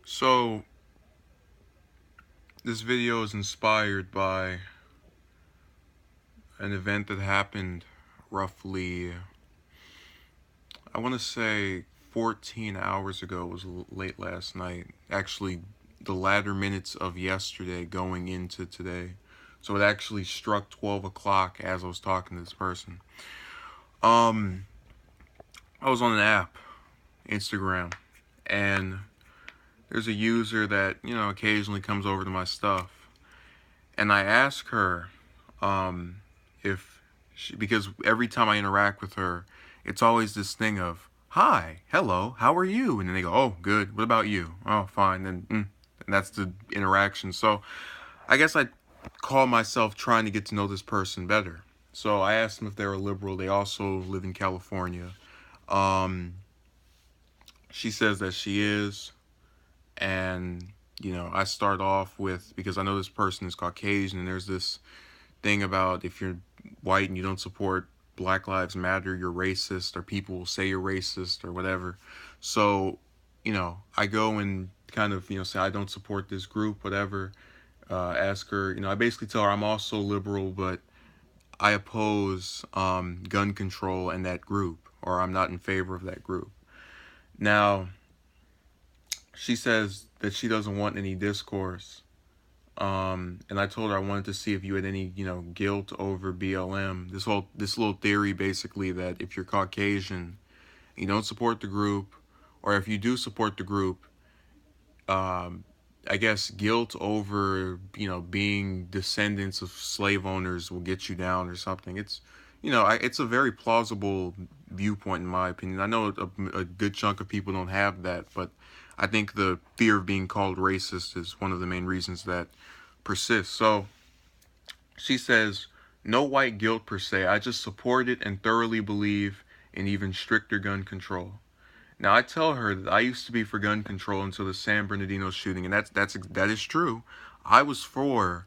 So, this video is inspired by an event that happened roughly, I want to say 14 hours ago. It was late last night. Actually, the latter minutes of yesterday going into today. So it actually struck 12 o'clock as I was talking to this person. Um, I was on an app, Instagram, and there's a user that, occasionally comes over to my stuff. And I ask her, um, if because every time I interact with her, it's always this thing of hi, hello, how are you? And then they go, oh, good. What about you? Oh, fine. And that's the interaction. So I guess I call myself trying to get to know this person better. So I asked them if they're a liberal. They also live in California. Um, she says that she is, and I start off with, because I know this person is Caucasian, and there's this thing about if you're white and you don't support Black Lives Matter, you're racist, or people will say you're racist or whatever. So, I go and kind of, say I don't support this group, whatever. Ask her, I basically tell her I'm also liberal, but I oppose gun control and that group, or I'm not in favor of that group. Now, she says that she doesn't want any discourse. And I told her I wanted to see if you had any, guilt over BLM. This little theory basically that if you're Caucasian, you don't support the group, or if you do support the group, um, I guess guilt over, being descendants of slave owners will get you down or something. It's a very plausible viewpoint in my opinion. I know a good chunk of people don't have that, but I think the fear of being called racist is one of the main reasons that persists. So she says, no white guilt per se. I just support it and thoroughly believe in even stricter gun control. Now I tell her that I used to be for gun control until the San Bernardino shooting, and that is true. I was for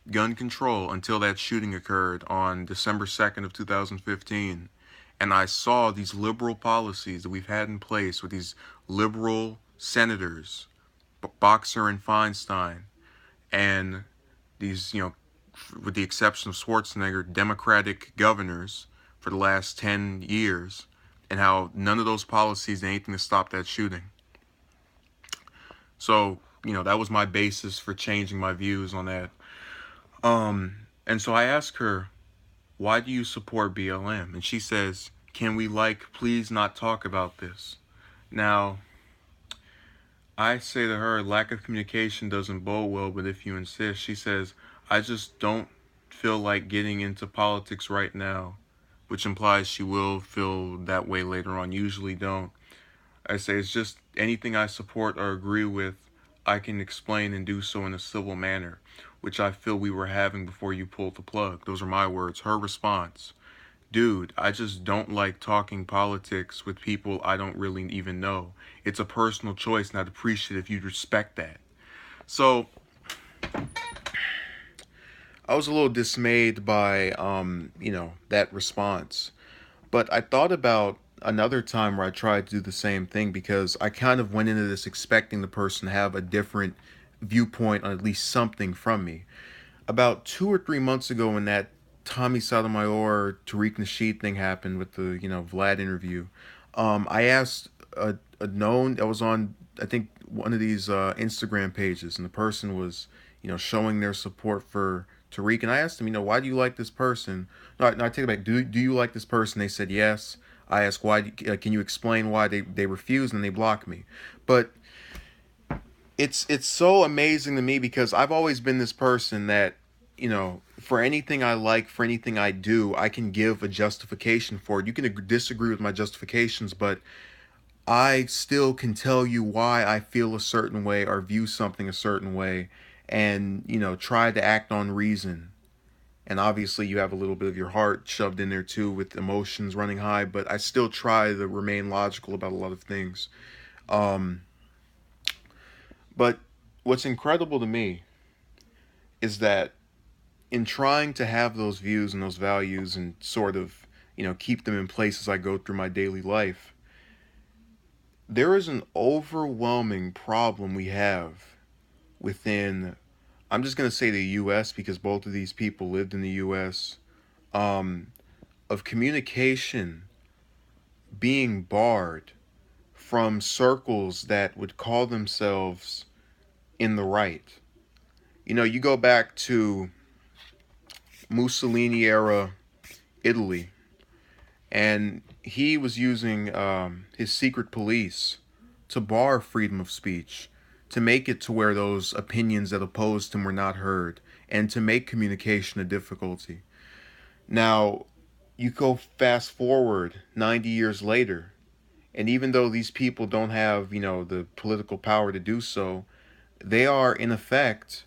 gun control until that shooting occurred on December 2nd of 2015. And I saw these liberal policies that we've had in place with these liberal senators, Boxer and Feinstein, and these, with the exception of Schwarzenegger, Democratic governors for the last 10 years, and how none of those policies did anything to stop that shooting. So, that was my basis for changing my views on that. And so I asked her, why do you support BLM? And she says, can we, please not talk about this? Now, I say to her, lack of communication doesn't bode well, but if you insist, she says, I just don't feel like getting into politics right now, which implies she will feel that way later on. Usually don't. I say, it's just anything I support or agree with, I can explain and do so in a civil manner, which I feel we were having before you pulled the plug. Those are my words. Her response, dude, I just don't like talking politics with people I don't really even know. It's a personal choice, and I'd appreciate if you'd respect that. So I was a little dismayed by, that response. But I thought about another time where I tried to do the same thing, because I kind of went into this expecting the person to have a different viewpoint on at least something from me. About 2 or 3 months ago, when that Tommy Sotomayor Tariq Nasheed thing happened with the Vlad interview, I asked a known that was on, I think, one of these Instagram pages, and the person was showing their support for Tariq, and I asked him, why do you like this person? No, I take it back. Do you like this person? They said yes. I asked why. Can you explain why they refused and they blocked me? But it's so amazing to me, because I've always been this person that, for anything I like, for anything I do, I can give a justification for it. You can disagree with my justifications, but I still can tell you why I feel a certain way or view something a certain way, and try to act on reason. And obviously you have a little bit of your heart shoved in there too, with emotions running high, but I still try to remain logical about a lot of things. um but what's incredible to me is that in trying to have those views and those values and sort of keep them in place as I go through my daily life, there is an overwhelming problem we have within, I'm just going to say the US because both of these people lived in the US, um, of communication being barred from circles that would call themselves in the right. You know, you go back to Mussolini era Italy, and he was using his secret police to bar freedom of speech, to make it to where those opinions that opposed him were not heard, and to make communication a difficulty. Now, you go fast forward 90 years later, and even though these people don't have, the political power to do so, they are in effect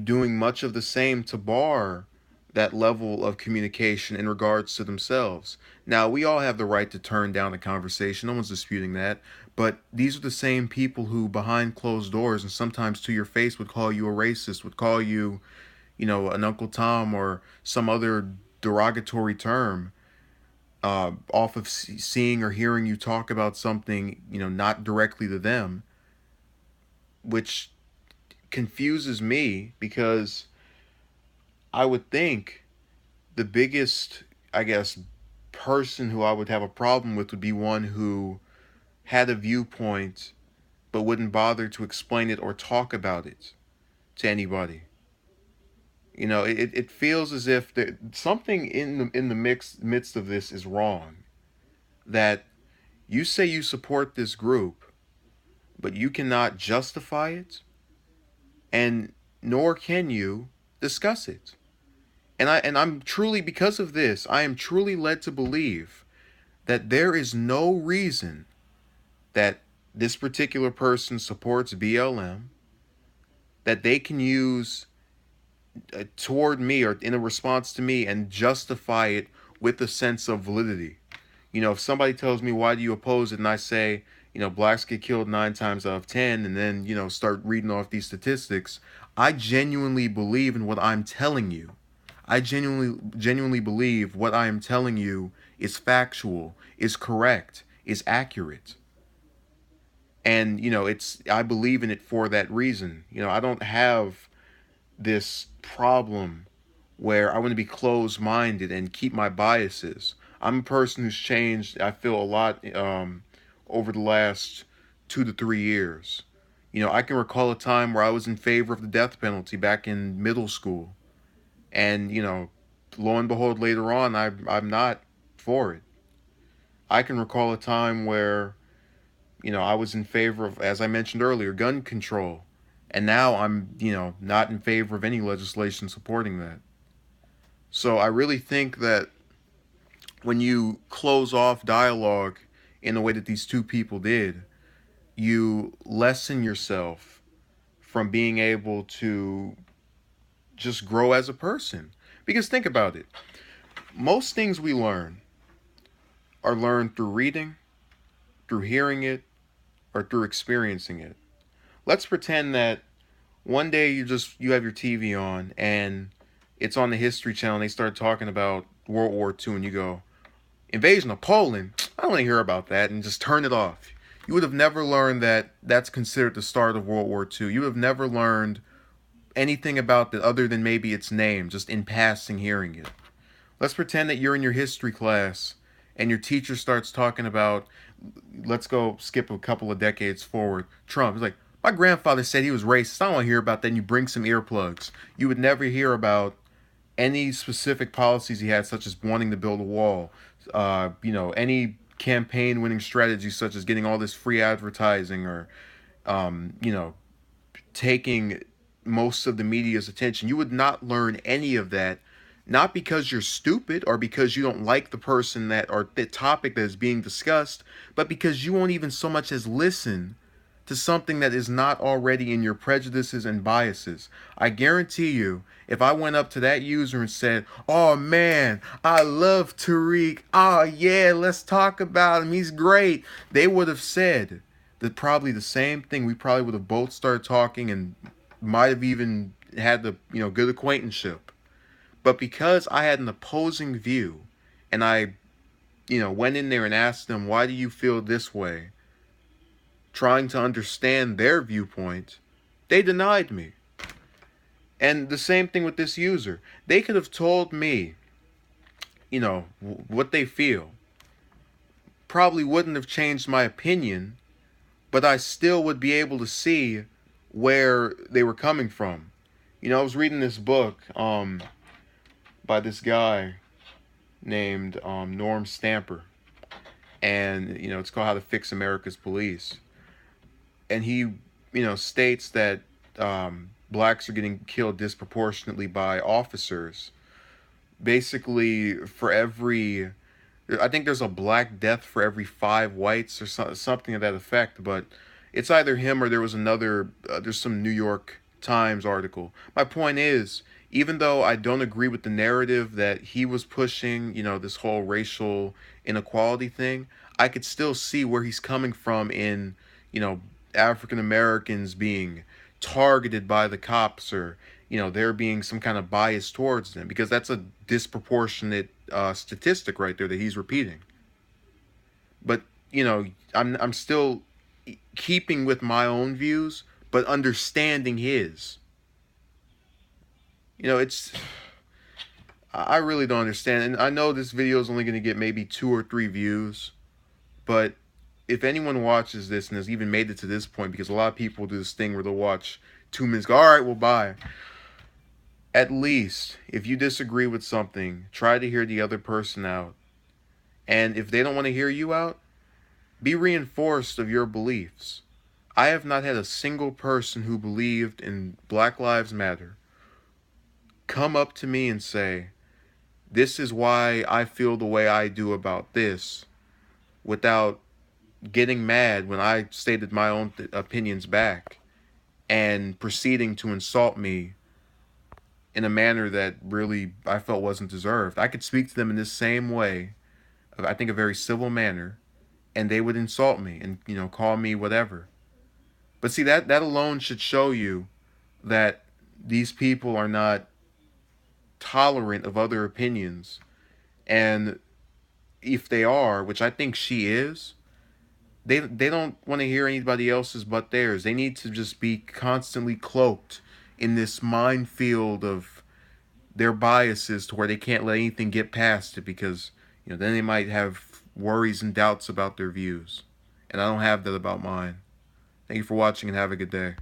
doing much of the same to bar that level of communication in regards to themselves. Now, we all have the right to turn down a conversation, no one's disputing that, but these are the same people who, behind closed doors and sometimes to your face, would call you a racist, would call you, an Uncle Tom or some other derogatory term, off of seeing or hearing you talk about something, not directly to them, which confuses me because I would think the biggest, I guess, person who I would have a problem with would be one who had a viewpoint but wouldn't bother to explain it or talk about it to anybody. It feels as if something in the midst of this is wrong. That you say you support this group, but you cannot justify it, and nor can you discuss it. And I'm truly, because of this, I am truly led to believe that there is no reason that this particular person supports BLM that they can use toward me or in a response to me and justify it with a sense of validity. If somebody tells me, why do you oppose it, and I say, blacks get killed 9 times out of 10, and then, start reading off these statistics, I genuinely believe in what I'm telling you. I genuinely believe what I am telling you is factual, is correct, is accurate. And, I believe in it for that reason. I don't have this problem where I want to be closed minded and keep my biases. I'm a person who's changed, I feel, a lot over the last 2 to 3 years. I can recall a time where I was in favor of the death penalty back in middle school. And, lo and behold, later on, I'm not for it. I can recall a time where, I was in favor of, as I mentioned earlier, gun control. And now I'm, not in favor of any legislation supporting that. So I really think that when you close off dialogue in the way that these two people did, you lessen yourself from being able to just grow as a person. Because think about it. Most things we learn are learned through reading, through hearing it, or through experiencing it. Let's pretend that one day you have your TV on and it's on the History Channel and they start talking about World War II and you go, invasion of Poland? I don't want to hear about that, and just turn it off. You would have never learned that that's considered the start of World War II. You would have never learned anything about it other than maybe its name, just in passing hearing it. Let's pretend that you're in your history class and your teacher starts talking about, let's go skip a couple of decades forward, Trump. He's like, my grandfather said he was racist. I don't want to hear about that. And you bring some earplugs. You would never hear about any specific policies he had, such as wanting to build a wall, any campaign winning strategies, such as getting all this free advertising or, you know, taking most of the media's attention. You would not learn any of that, not because you're stupid or because you don't like the person that or the topic that is being discussed, but because you won't even so much as listen to something that is not already in your prejudices and biases. I guarantee you, if I went up to that user and said, oh man, I love Tariq. Oh yeah, let's talk about him. He's great. They would have said that probably the same thing. We probably would have both started talking and might have even had the, good acquaintanceship. But because I had an opposing view and I, went in there and asked them, why do you feel this way? trying to understand their viewpoint, they denied me. And the same thing with this user. They could have told me, what they feel. Probably wouldn't have changed my opinion, but I still would be able to see where they were coming from. I was reading this book by this guy named Norm Stamper, and it's called How to Fix America's Police. And he, states that blacks are getting killed disproportionately by officers. Basically, for every, I think there's a black death for every 5 whites or something to that effect. But it's either him or there was another. There's some New York Times article. My point is, even though I don't agree with the narrative that he was pushing, this whole racial inequality thing, I could still see where he's coming from in, African Americans being targeted by the cops, or there being some kind of bias towards them, because that's a disproportionate statistic right there that he's repeating. But I'm still keeping with my own views, but understanding his. It's, I really don't understand, and I know this video is only going to get maybe 2 or 3 views, but if anyone watches this and has even made it to this point, because a lot of people do this thing where they'll watch 2 minutes, go, all right, well, bye. At least, if you disagree with something, try to hear the other person out. And if they don't want to hear you out, be reinforced of your beliefs. I have not had a single person who believed in Black Lives Matter come up to me and say, this is why I feel the way I do about this, without getting mad when I stated my own opinions back and proceeding to insult me in a manner that really I felt wasn't deserved. I could speak to them in this same way, I think a very civil manner, and they would insult me and call me whatever. But see, that alone should show you that these people are not tolerant of other opinions. And if they are, which I think she is, they don't want to hear anybody else's but theirs. They need to just be constantly cloaked in this minefield of their biases, to where they can't let anything get past it, because then they might have worries and doubts about their views. And I don't have that about mine. Thank you for watching and have a good day.